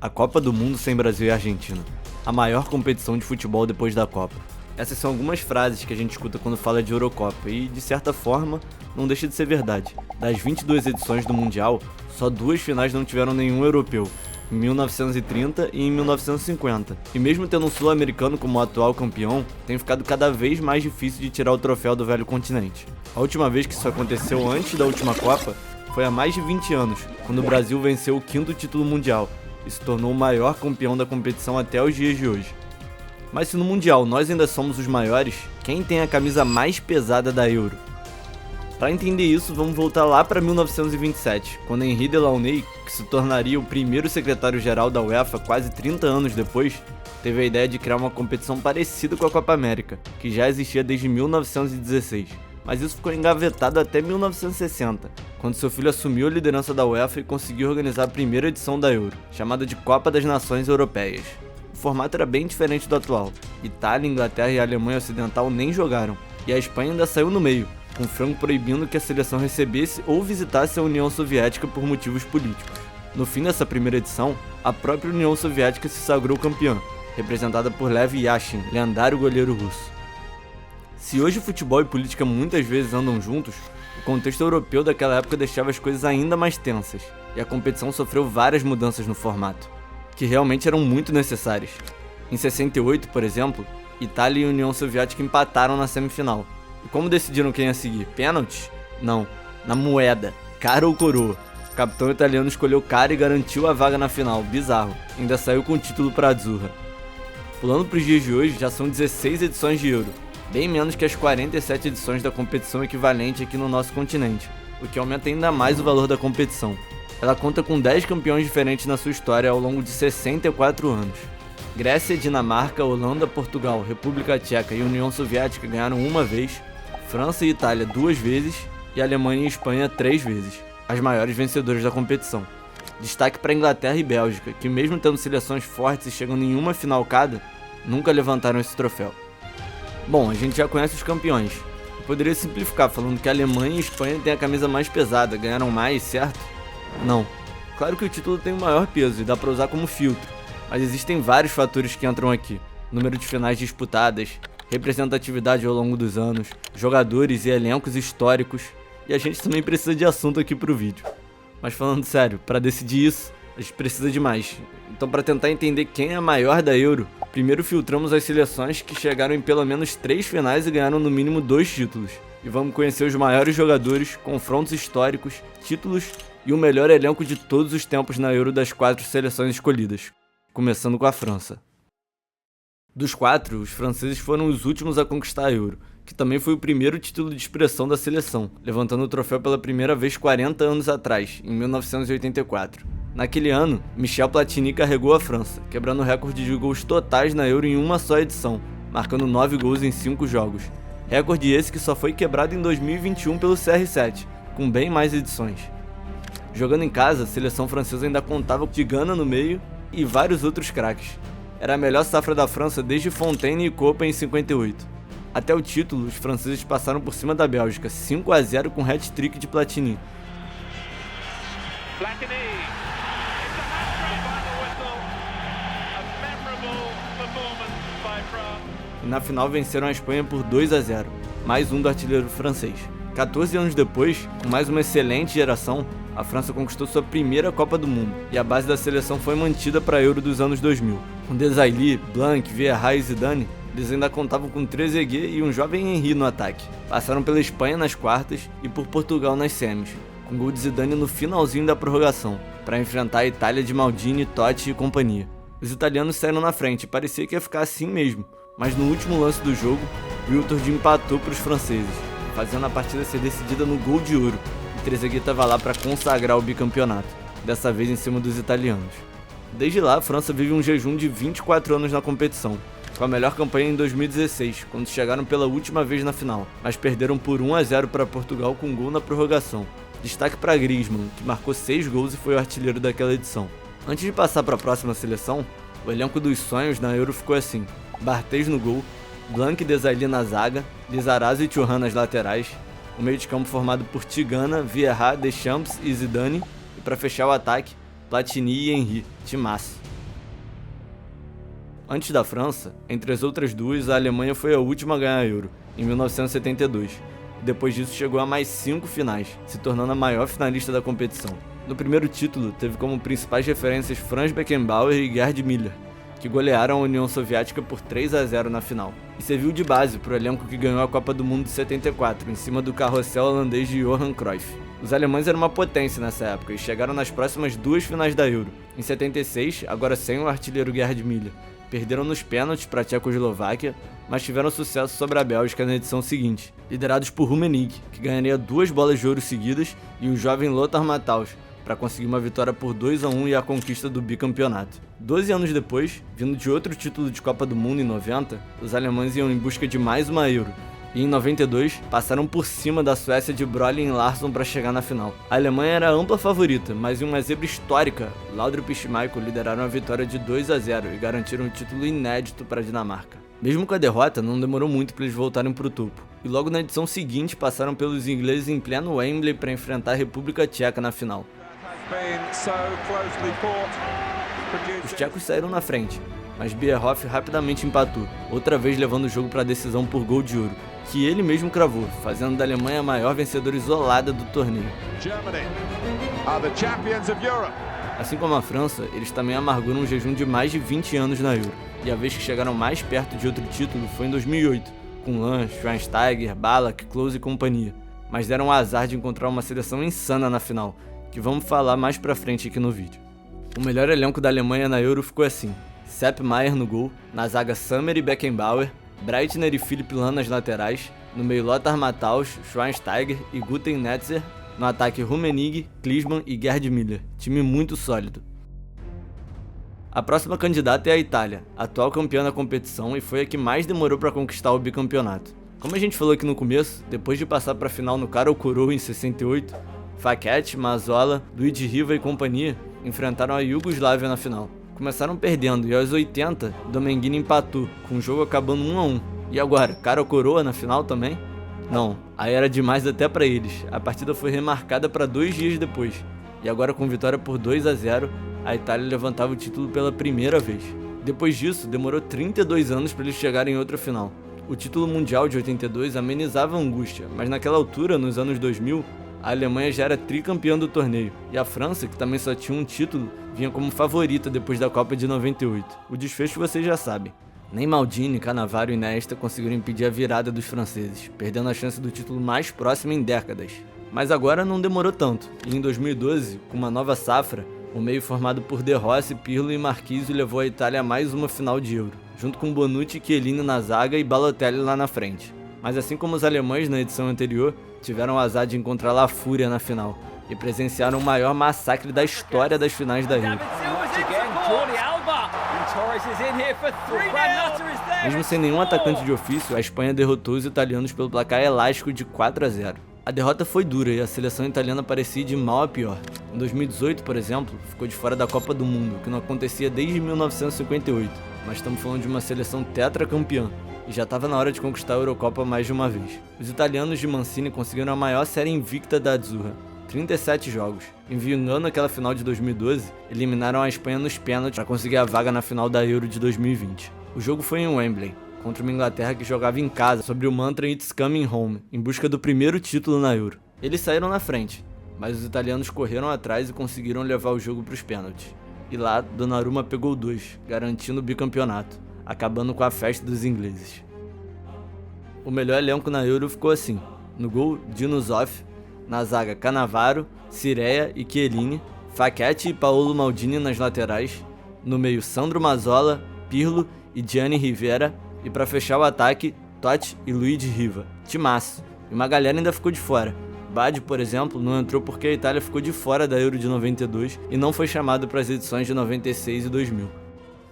A Copa do Mundo sem Brasil e Argentina. A maior competição de futebol depois da Copa. Essas são algumas frases que a gente escuta quando fala de Eurocopa e, de certa forma, não deixa de ser verdade. Das 22 edições do Mundial, só 2 finais não tiveram nenhum europeu, em 1930 e em 1950. E mesmo tendo um sul-americano como atual campeão, tem ficado cada vez mais difícil de tirar o troféu do velho continente. A última vez que isso aconteceu antes da última Copa foi há mais de 20 anos, quando o Brasil venceu o 5º título mundial e se tornou o maior campeão da competição até os dias de hoje. Mas se no Mundial nós ainda somos os maiores, quem tem a camisa mais pesada da Euro? Para entender isso, vamos voltar lá para 1927, quando Henri Delaunay, que se tornaria o primeiro secretário-geral da UEFA quase 30 anos depois, teve a ideia de criar uma competição parecida com a Copa América, que já existia desde 1916. Mas isso ficou engavetado até 1960, quando seu filho assumiu a liderança da UEFA e conseguiu organizar a primeira edição da Euro, chamada de Copa das Nações Europeias. O formato era bem diferente do atual. Itália, Inglaterra e Alemanha Ocidental nem jogaram, e a Espanha ainda saiu no meio, com o frango proibindo que a seleção recebesse ou visitasse a União Soviética por motivos políticos. No fim dessa primeira edição, a própria União Soviética se sagrou campeã, representada por Lev Yashin, lendário goleiro russo. Se hoje futebol e política muitas vezes andam juntos, o contexto europeu daquela época deixava as coisas ainda mais tensas, e a competição sofreu várias mudanças no formato, que realmente eram muito necessárias. Em 68, por exemplo, Itália e União Soviética empataram na semifinal. E como decidiram quem ia seguir? Pênaltis? Não, na moeda, cara ou coroa. O capitão italiano escolheu cara e garantiu a vaga na final, bizarro. Ainda saiu com o título para a Azzurra. Pulando para os dias de hoje, já são 16 edições de Euro, bem menos que as 47 edições da competição equivalente aqui no nosso continente, o que aumenta ainda mais o valor da competição. Ela conta com 10 campeões diferentes na sua história ao longo de 64 anos. Grécia, Dinamarca, Holanda, Portugal, República Tcheca e União Soviética ganharam uma vez, França e Itália 2 vezes e Alemanha e Espanha 3 vezes, as maiores vencedoras da competição. Destaque para Inglaterra e Bélgica, que mesmo tendo seleções fortes e chegando em uma final cada, nunca levantaram esse troféu. Bom, a gente já conhece os campeões. Eu poderia simplificar falando que a Alemanha e Espanha têm a camisa mais pesada, ganharam mais, certo? Não. Claro que o título tem o maior peso e dá para usar como filtro, mas existem vários fatores que entram aqui. Número de finais disputadas, representatividade ao longo dos anos, jogadores e elencos históricos, e a gente também precisa de assunto aqui pro vídeo. Mas falando sério, para decidir isso, a gente precisa de mais. Então, para tentar entender quem é a maior da Euro, primeiro filtramos as seleções que chegaram em pelo menos 3 finais e ganharam no mínimo 2 títulos. E vamos conhecer os maiores jogadores, confrontos históricos, títulos e o melhor elenco de todos os tempos na Euro das 4 seleções escolhidas, começando com a França. Dos 4, os franceses foram os últimos a conquistar a Euro, que também foi o primeiro título de expressão da seleção, levantando o troféu pela primeira vez 40 anos atrás, em 1984. Naquele ano, Michel Platini carregou a França, quebrando o recorde de gols totais na Euro em uma só edição, marcando 9 gols em 5 jogos. Recorde esse que só foi quebrado em 2021 pelo CR7, com bem mais edições. Jogando em casa, a seleção francesa ainda contava de Gana no meio e vários outros craques. Era a melhor safra da França desde Fontaine e Copa em 58. Até o título, os franceses passaram por cima da Bélgica, 5-0 com hat-trick de Platini. E na final venceram a Espanha por 2-0, mais um do artilheiro francês. 14 anos depois, com mais uma excelente geração, a França conquistou sua primeira Copa do Mundo, e a base da seleção foi mantida para a Euro dos anos 2000. Com Desailly, Blanc, Vieira e Zidane, eles ainda contavam com Trezeguet e um jovem Henry no ataque. Passaram pela Espanha nas quartas e por Portugal nas semis, com gol de Zidane no finalzinho da prorrogação, para enfrentar a Itália de Maldini, Totti e companhia. Os italianos saíram na frente e parecia que ia ficar assim mesmo, mas no último lance do jogo, Wiltord empatou para os franceses, fazendo a partida ser decidida no gol de ouro, e Trezeguet estava lá para consagrar o bicampeonato, dessa vez em cima dos italianos. Desde lá, a França vive um jejum de 24 anos na competição, com a melhor campanha em 2016, quando chegaram pela última vez na final, mas perderam por 1-0 para Portugal com gol na prorrogação. Destaque para Griezmann, que marcou 6 gols e foi o artilheiro daquela edição. Antes de passar para a próxima seleção, o elenco dos sonhos na Euro ficou assim: Barthez no gol, Blanc e Desailly na zaga, Lizarazu e Thuram nas laterais, o meio de campo formado por Tigana, Vieira, Deschamps e Zidane, e para fechar o ataque, Platini e Henry, timaço. Antes da França, entre as outras duas, a Alemanha foi a última a ganhar a Euro, em 1972. Depois disso chegou a mais 5 finais, se tornando a maior finalista da competição. No primeiro título, teve como principais referências Franz Beckenbauer e Gerd Müller, que golearam a União Soviética por 3-0 na final, e serviu de base para o elenco que ganhou a Copa do Mundo de 74, em cima do carrossel holandês de Johan Cruyff. Os alemães eram uma potência nessa época e chegaram nas próximas 2 finais da Euro. Em 76, agora sem o artilheiro Gerd Müller, perderam nos pênaltis para a Tchecoslováquia, mas tiveram sucesso sobre a Bélgica na edição seguinte, liderados por Rummenigge, que ganharia 2 bolas de ouro seguidas, e o jovem Lothar Matthaus, para conseguir uma vitória por 2-1 e a conquista do bicampeonato. 12 anos depois, vindo de outro título de Copa do Mundo em 90, os alemães iam em busca de mais uma Euro, e em 92 passaram por cima da Suécia de Brolin e Larsson para chegar na final. A Alemanha era a ampla favorita, mas em uma zebra histórica, Laudrup e Schmeichel lideraram a vitória de 2-0 e garantiram um título inédito para a Dinamarca. Mesmo com a derrota, não demorou muito para eles voltarem para o topo, e logo na edição seguinte passaram pelos ingleses em pleno Wembley para enfrentar a República Tcheca na final. Os tchecos saíram na frente, mas Bierhoff rapidamente empatou, outra vez levando o jogo para a decisão por gol de ouro, que ele mesmo cravou, fazendo da Alemanha a maior vencedora isolada do torneio. Assim como a França, eles também amargaram um jejum de mais de 20 anos na Euro, e a vez que chegaram mais perto de outro título foi em 2008, com Lahm, Schweinsteiger, Ballack, Klose e companhia, mas deram o azar de encontrar uma seleção insana na final, que vamos falar mais pra frente aqui no vídeo. O melhor elenco da Alemanha na Euro ficou assim: Sepp Maier no gol, na zaga Sammer e Beckenbauer, Breitner e Philipp Lahm nas laterais, no meio Lothar Matthaus, Schweinsteiger e Guten Netzer, no ataque Rummenigge, Klinsmann e Gerd Müller, time muito sólido. A próxima candidata é a Itália, atual campeã da competição e foi a que mais demorou para conquistar o bicampeonato. Como a gente falou aqui no começo, depois de passar para a final no cara ou coroa em 68, Facchetti, Mazzola, Luigi Riva e companhia enfrentaram a Iugoslávia na final. Começaram perdendo e aos 80, Domenghini empatou, com o jogo acabando 1-1. E agora, cara ou coroa na final também? Não, aí era demais até pra eles. A partida foi remarcada para 2 dias depois. E agora com vitória por 2-0, a Itália levantava o título pela primeira vez. Depois disso, demorou 32 anos para eles chegarem em outra final. O título mundial de 82 amenizava a angústia, mas naquela altura, nos anos 2000, a Alemanha já era tricampeã do torneio, e a França, que também só tinha um título, vinha como favorita depois da Copa de 98. O desfecho vocês já sabem. Nem Maldini, Cannavaro e Iniesta conseguiram impedir a virada dos franceses, perdendo a chance do título mais próximo em décadas. Mas agora não demorou tanto, e em 2012, com uma nova safra, o meio formado por De Rossi, Pirlo e Marquise levou a Itália a mais uma final de Euro, junto com Bonucci, Chiellini na zaga e Balotelli lá na frente. Mas assim como os alemães na edição anterior, tiveram o azar de encontrar La Fúria na final e presenciaram o maior massacre da história das finais da Euro. Mesmo sem nenhum atacante de ofício, a Espanha derrotou os italianos pelo placar elástico de 4-0. A derrota foi dura e a seleção italiana parecia de mal a pior. Em 2018, por exemplo, ficou de fora da Copa do Mundo, que não acontecia desde 1958, mas estamos falando de uma seleção tetracampeã, e já estava na hora de conquistar a Eurocopa mais de uma vez. Os italianos de Mancini conseguiram a maior série invicta da Azzurra, 37 jogos. Enviando aquela final de 2012, eliminaram a Espanha nos pênaltis para conseguir a vaga na final da Euro de 2020. O jogo foi em Wembley, contra uma Inglaterra que jogava em casa sobre o mantra It's Coming Home, em busca do primeiro título na Euro. Eles saíram na frente, mas os italianos correram atrás e conseguiram levar o jogo para os pênaltis. E lá, Donnarumma pegou 2, garantindo o bicampeonato, acabando com a festa dos ingleses. O melhor elenco na Euro ficou assim: no gol, Dino Zoff, na zaga Cannavaro, Cirea e Chiellini, Facchetti e Paolo Maldini nas laterais, no meio Sandro Mazzola, Pirlo e Gianni Rivera, e para fechar o ataque, Totti e Luigi Riva. Timaço, e uma galera ainda ficou de fora. Badi, por exemplo, não entrou porque a Itália ficou de fora da Euro de 92 e não foi chamado para as edições de 96 e 2000.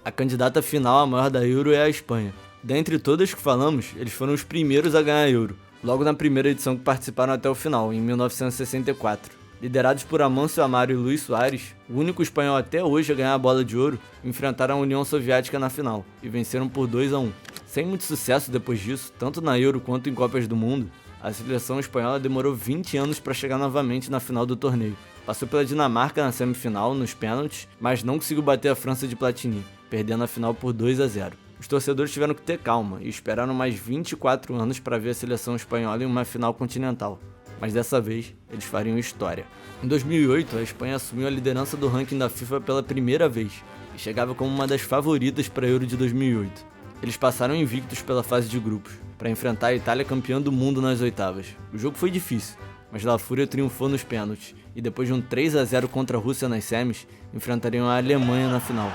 A candidata final à maior da Euro é a Espanha. Dentre todas que falamos, eles foram os primeiros a ganhar a Euro, logo na primeira edição que participaram até o final, em 1964. Liderados por Amâncio Amaro e Luís Soares, o único espanhol até hoje a ganhar a bola de ouro, enfrentaram a União Soviética na final, e venceram por 2-1. Sem muito sucesso depois disso, tanto na Euro quanto em Copas do Mundo, a seleção espanhola demorou 20 anos para chegar novamente na final do torneio. Passou pela Dinamarca na semifinal, nos pênaltis, mas não conseguiu bater a França de Platini, perdendo a final por 2-0. Os torcedores tiveram que ter calma e esperaram mais 24 anos para ver a seleção espanhola em uma final continental, mas dessa vez eles fariam história. Em 2008, a Espanha assumiu a liderança do ranking da FIFA pela primeira vez e chegava como uma das favoritas para a Euro de 2008. Eles passaram invictos pela fase de grupos, para enfrentar a Itália campeã do mundo nas oitavas. O jogo foi difícil, mas La Fúria triunfou nos pênaltis e depois de um 3-0 contra a Rússia nas semis, enfrentariam a Alemanha na final.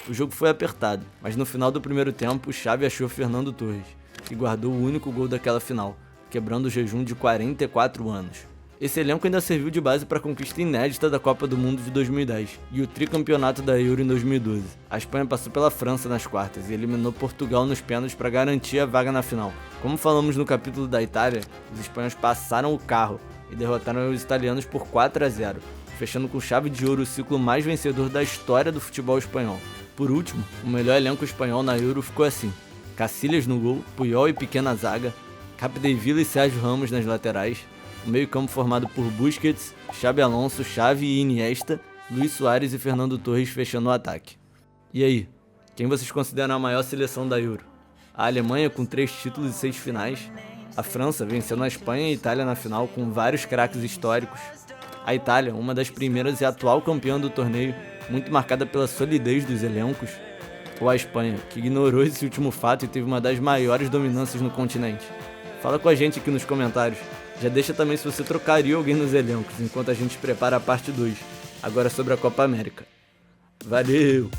O jogo foi apertado, mas no final do primeiro tempo, Xavi achou Fernando Torres, que guardou o único gol daquela final, quebrando o jejum de 44 anos. Esse elenco ainda serviu de base para a conquista inédita da Copa do Mundo de 2010 e o tricampeonato da Euro em 2012. A Espanha passou pela França nas quartas e eliminou Portugal nos pênaltis para garantir a vaga na final. Como falamos no capítulo da Itália, os espanhóis passaram o carro e derrotaram os italianos por 4-0, fechando com chave de ouro o ciclo mais vencedor da história do futebol espanhol. Por último, o melhor elenco espanhol na Euro ficou assim: Casillas no gol, Puyol e Piqué na zaga, Capdevila e Sérgio Ramos nas laterais, o meio-campo formado por Busquets, Xabi Alonso, Xavi e Iniesta, Luis Suárez e Fernando Torres fechando o ataque. E aí, quem vocês consideram a maior seleção da Euro? A Alemanha com 3 títulos e 6 finais, a França vencendo a Espanha e a Itália na final com vários craques históricos, a Itália, uma das primeiras e atual campeã do torneio, muito marcada pela solidez dos elencos, ou a Espanha, que ignorou esse último fato e teve uma das maiores dominâncias no continente? Fala com a gente aqui nos comentários. Já deixa também se você trocaria alguém nos elencos, enquanto a gente prepara a parte 2, agora sobre a Copa América. Valeu!